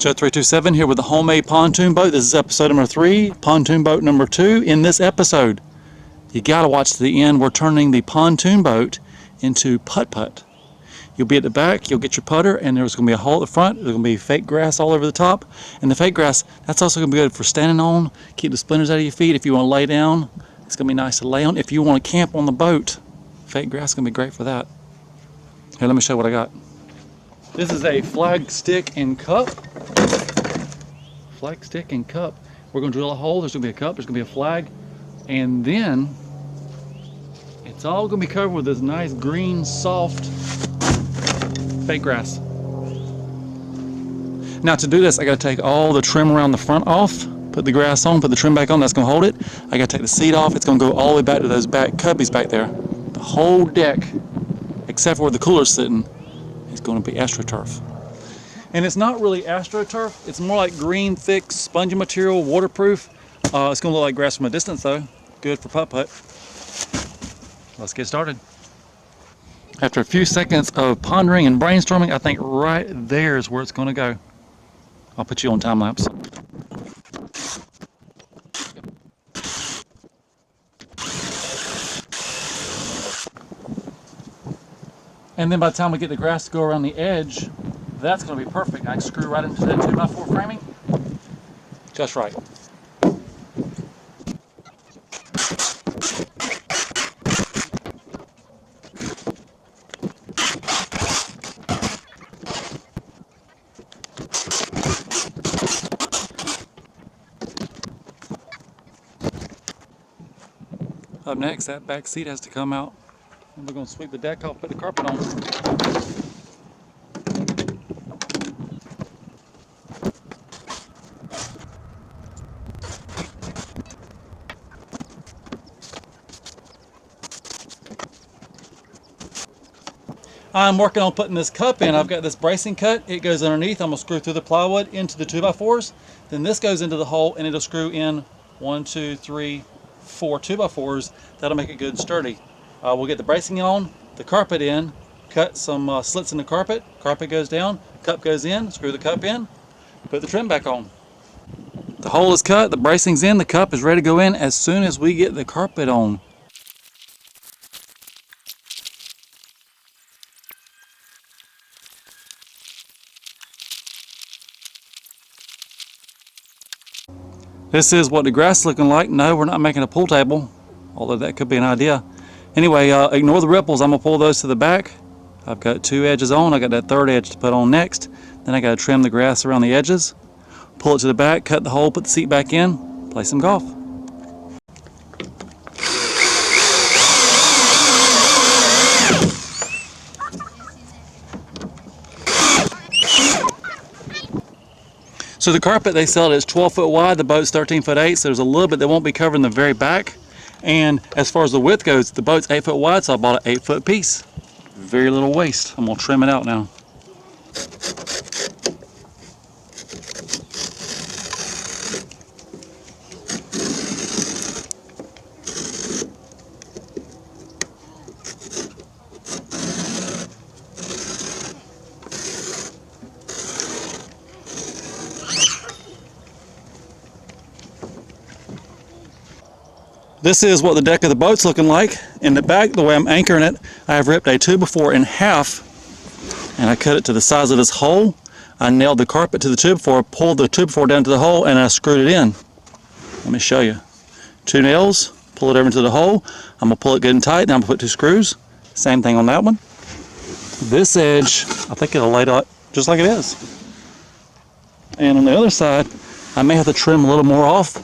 Joe327 here with the homemade pontoon boat. This is episode number 3, pontoon boat number 2. In this episode, you gotta watch to the end. We're turning the pontoon boat into Putt Putt. You'll be at the back, you'll get your putter, and there's gonna be a hole at the front. There's gonna be fake grass all over the top. And the fake grass, that's also gonna be good for standing on, keep the splinters out of your feet. If you wanna lay down, it's gonna be nice to lay on. If you wanna camp on the boat, fake grass is gonna be great for that. Here, let me show you what I got. This is a flag stick and cup. Flag stick and cup. We're going to drill a hole. There's going to be a cup. There's going to be a flag. And then it's all going to be covered with this nice green, soft fake grass. Now to do this, I got to take all the trim around the front off, put the grass on, put the trim back on. That's going to hold it. I got to take the seat off. It's going to go all the way back to those back cubbies back there. The whole deck, except for where the cooler's sitting, is going to be AstroTurf. And it's not really AstroTurf, it's more like green, thick, spongy material, waterproof. It's going to look like grass from a distance though. Good for Putt Putt. Let's get started. After a few seconds of pondering and brainstorming, I think right there is where it's going to go. I'll put you on time lapse. And then by the time we get the grass to go around the edge, that's going to be perfect. I can screw right into that 2x4 framing. Just right. Up next, that back seat has to come out. And we're going to sweep the deck off, put the carpet on. I'm working on putting this cup in. I've got this bracing cut. It goes underneath. I'm going to screw through the plywood into the 2x4s. Then this goes into the hole and it'll screw in 1, 2, 3, 4 2x4s. That'll make it good and sturdy. We'll get the bracing on, the carpet in, cut some slits in the carpet. Carpet goes down, cup goes in, screw the cup in, put the trim back on. The hole is cut, the bracing's in, the cup is ready to go in as soon as we get the carpet on. This is what the grass is looking like. No, we're not making a pool table, although that could be an idea. Anyway, ignore the ripples. I'm going to pull those to the back. I've got 2 edges on. I got that 3rd edge to put on next. Then I got to trim the grass around the edges. Pull it to the back, cut the hole, put the seat back in, play some golf. So the carpet, they sell it as 12 foot wide, the boat's 13 foot 8, so there's a little bit that won't be covered in the very back. And as far as the width goes, the boat's 8 foot wide, so I bought an 8 foot piece. Very little waste. I'm gonna trim it out now. This is what the deck of the boat's looking like. In the back, the way I'm anchoring it, I have ripped a 2x4 in half and I cut it to the size of this hole. I nailed the carpet to the 2x4, pulled the 2x4 down to the hole, and I screwed it in. Let me show you. 2 nails, pull it over into the hole. I'm gonna pull it good and tight, then I'm gonna put 2 screws. Same thing on that one. This edge, I think it'll lay out just like it is. And on the other side, I may have to trim a little more off.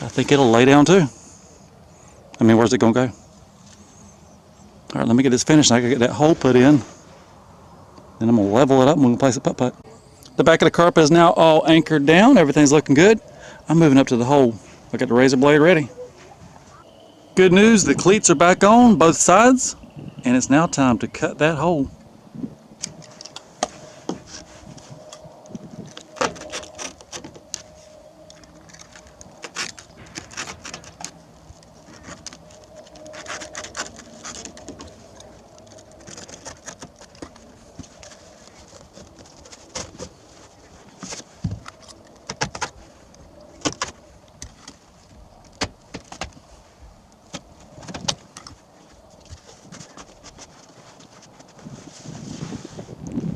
I think it'll lay down too. I mean, where's it gonna go? All right, let me get this finished. I gotta get that hole put in. Then I'm gonna level it up and we're gonna place a Putt Putt. The back of the carpet is now all anchored down. Everything's looking good. I'm moving up to the hole. I got the razor blade ready. Good news, the cleats are back on both sides, and it's now time to cut that hole.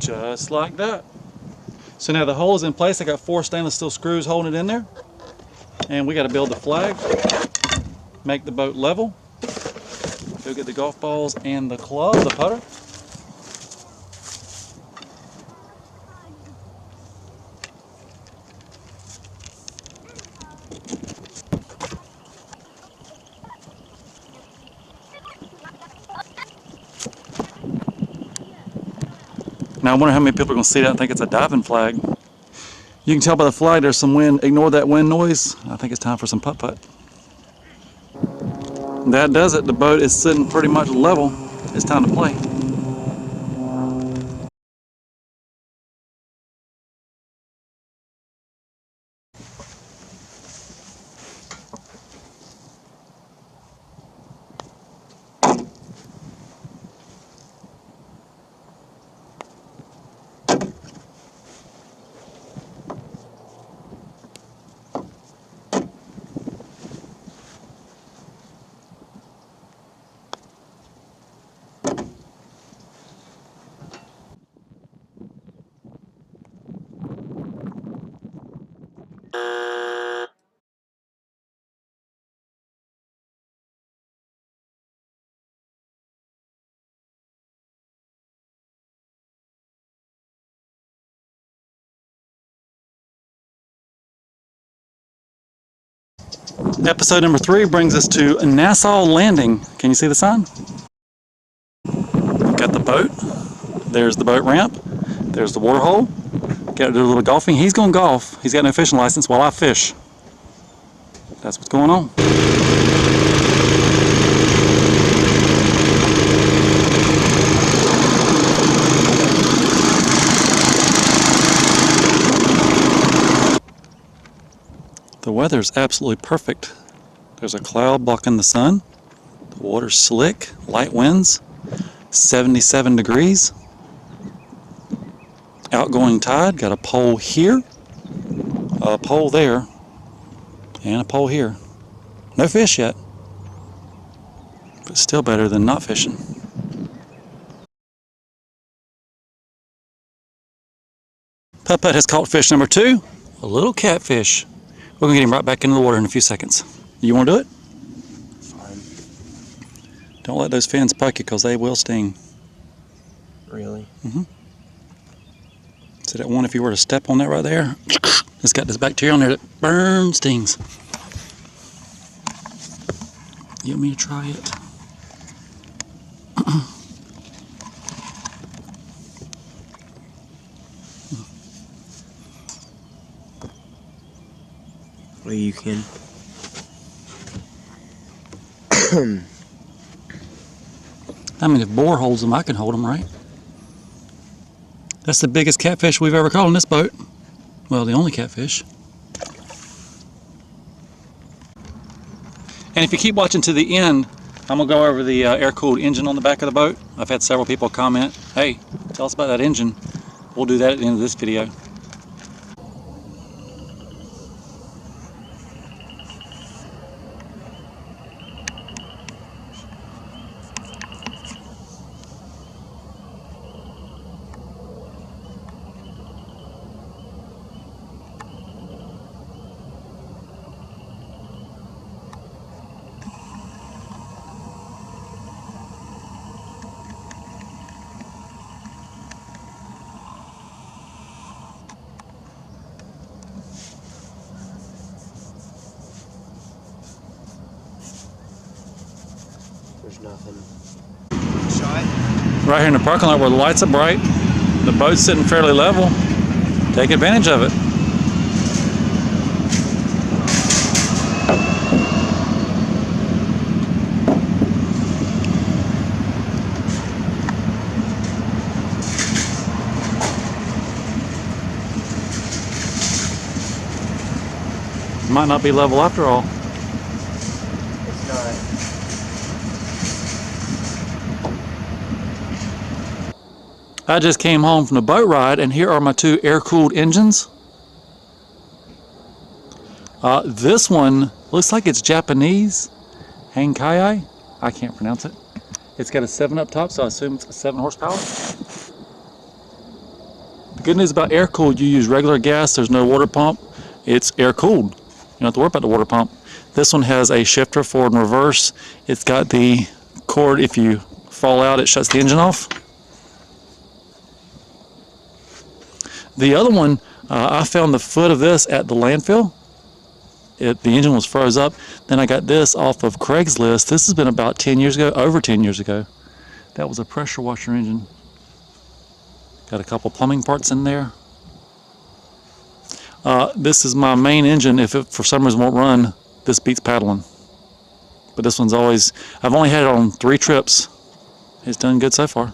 Just like that. So now the hole is in place. I got 4 stainless steel screws holding it in there. And we got to build the flag, make the boat level, go get the golf balls and the club, the putter. Now I wonder how many people are going to see that and think it's a diving flag. You can tell by the flag there's some wind. Ignore that wind noise. I think it's time for some putt-putt. That does it. The boat is sitting pretty much level. It's time to play. Episode number 3 brings us to Nassau Landing. Can you see the sign? Got the boat. There's the boat ramp. There's the water hole. Got to do a little golfing. He's going to golf. He's got no fishing license while I fish. That's what's going on. The weather's absolutely perfect. There's a cloud blocking the sun. The water's slick, light winds, 77 degrees. Outgoing tide, got a pole here, a pole there, and a pole here. No fish yet, but still better than not fishing. Putt Putt has caught fish number 2, a little catfish. We're gonna get him right back into the water in a few seconds. You wanna do it? Fine. Don't let those fins poke you because they will sting. Really? Mm-hmm. So that one, if you were to step on that right there, it's got this bacteria on there that burns, stings. You want me to try it? Well, you can. I mean, if Boar holds them, I can hold them, right? That's the biggest catfish we've ever caught on this boat. Well, the only catfish. And if you keep watching to the end, I'm going to go over the air-cooled engine on the back of the boat. I've had several people comment, hey, tell us about that engine. We'll do that at the end of this video. There's nothing. Right here in the parking lot where the lights are bright, the boat's sitting fairly level. Take advantage of it. Might not be level after all. It's not. I just came home from the boat ride, and here are my 2 air-cooled engines. This one looks like it's Japanese. Hankai? I can't pronounce it. It's got a 7 up top, so I assume it's a 7 horsepower. good news about air cooled, you use regular gas, there's no water pump. It's air cooled. You don't have to worry about the water pump. This one has a shifter forward and reverse. It's got the cord, if you fall out, it shuts the engine off. The other one, I found the foot of this at the landfill. The engine was froze up. Then I got this off of Craigslist. This has been about 10 years ago, over 10 years ago. That was a pressure washer engine. Got a couple plumbing parts in there. This is my main engine. If it for some reason won't run, this beats paddling. But this one's always, I've only had it on 3 trips. It's done good so far.